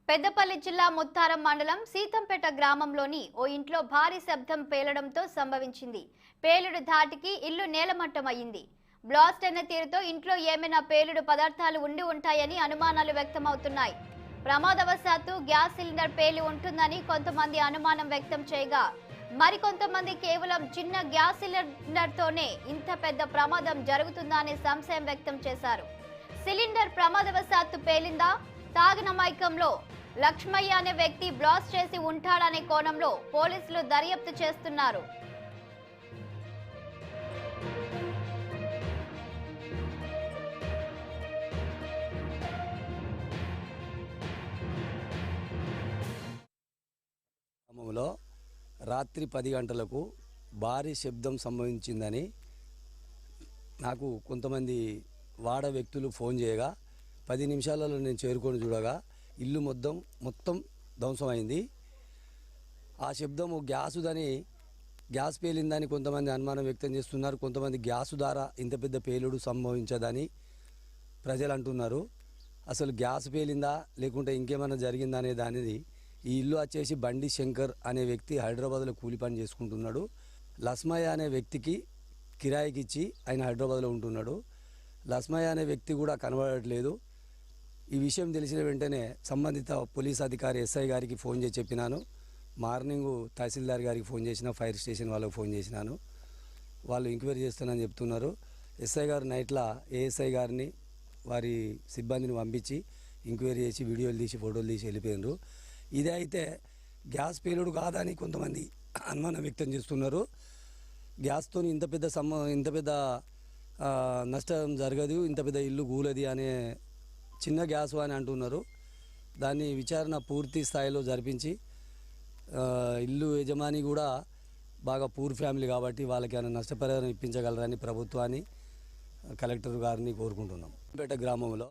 పెద్దపల్లి జిల్లా ముత్తారం మండలం సీతంపేట గ్రామంలోని ఓ ఇంట్లో భారీ శబ్దం పేలడంతో సంభవించింది. పేలుడు ధాటికి ఇల్లు నేలమట్టమయ్యింది. బ్లాస్ట్ అయిన తీరుతో ఇంట్లో ఏమైనా పేలుడు పదార్థాలు ఉండి ఉంటాయని అనుమానాలు వ్యక్తమవుతున్నాయి. ప్రమాదవశాత్తు గ్యాస్ సిలిండర్ పేలి ఉంటుందని కొంతమంది అనుమానం వ్యక్తం చేయగా, మరికొంతమంది కేవలం చిన్న గ్యాస్ సిలిండర్తోనే ఇంత పెద్ద ప్రమాదం జరుగుతుందా అనే సంశయం వ్యక్తం చేశారు. సిలిండర్ ప్రమాదవశాత్తు పేలిందా, తాగిన మైకంలో లక్ష్మయ్య అనే వ్యక్తి బ్లాస్ట్ చేసి ఉంటాడనే కోణంలో పోలీసులు దర్యాప్తు చేస్తున్నారు. గ్రామంలో రాత్రి 10 గంటలకు భారీ శబ్దం సంభవించిందని నాకు కొంతమంది వాడ వ్యక్తులు ఫోన్ చేయగా 10 నిమిషాలలో నేను చేరుకొని చూడగా ఇల్లు మొత్తం ధ్వంసమైంది. ఆ శబ్దము గ్యాస్ పేలిందని కొంతమంది అనుమానం వ్యక్తం చేస్తున్నారు. కొంతమంది గ్యాసు ద్వారా ఇంత పెద్ద పేలుడు సంభవించదని ప్రజలు అంటున్నారు. అసలు గ్యాస్ పేలిందా లేకుంటే ఇంకేమైనా జరిగిందా అనే దానిది ఈ ఇల్లు వచ్చేసి బండి శంకర్ అనే వ్యక్తి హైదరాబాద్లో కూలి పని చేసుకుంటున్నాడు. లక్ష్మయ్య అనే వ్యక్తికి కిరాయికి ఇచ్చి ఆయన హైదరాబాద్లో ఉంటున్నాడు. లక్ష్మయ్య అనే వ్యక్తి కూడా కనబడట్లేదు. ఈ విషయం తెలిసిన వెంటనే సంబంధిత పోలీస్ అధికారి ఎస్ఐ గారికి ఫోన్ చేసి చెప్పినాను. మార్నింగ్ తహసీల్దార్ గారికి ఫోన్ చేసిన, ఫైర్ స్టేషన్ వాళ్ళకి ఫోన్ చేసినాను. వాళ్ళు ఎంక్వైరీ చేస్తానని చెప్తున్నారు. ఎస్ఐ గారు నైట్లా ఏఎస్ఐ గారిని వారి సిబ్బందిని పంపించి ఎంక్వైరీ చేసి వీడియోలు తీసి ఫోటోలు తీసి వెళ్ళిపోయినారు. ఇదే అయితే గ్యాస్ పేలుడు కాదని కొంతమంది అనుమానం వ్యక్తం చేస్తున్నారు. గ్యాస్తో ఇంత పెద్ద నష్టం జరగదు, ఇంత పెద్ద ఇల్లు కూలది అనే చిన్న గ్యాస్ అని అంటున్నారు. దాన్ని విచారణ పూర్తి స్థాయిలో జరిపించి ఇల్లు యజమాని కూడా బాగా పూర్ ఫ్యామిలీ కాబట్టి వాళ్ళకి ఏమైనా నష్టపరిహారం ఇప్పించగలరని ప్రభుత్వాన్ని, కలెక్టర్ గారిని కోరుకుంటున్నాం. పేట గ్రామంలో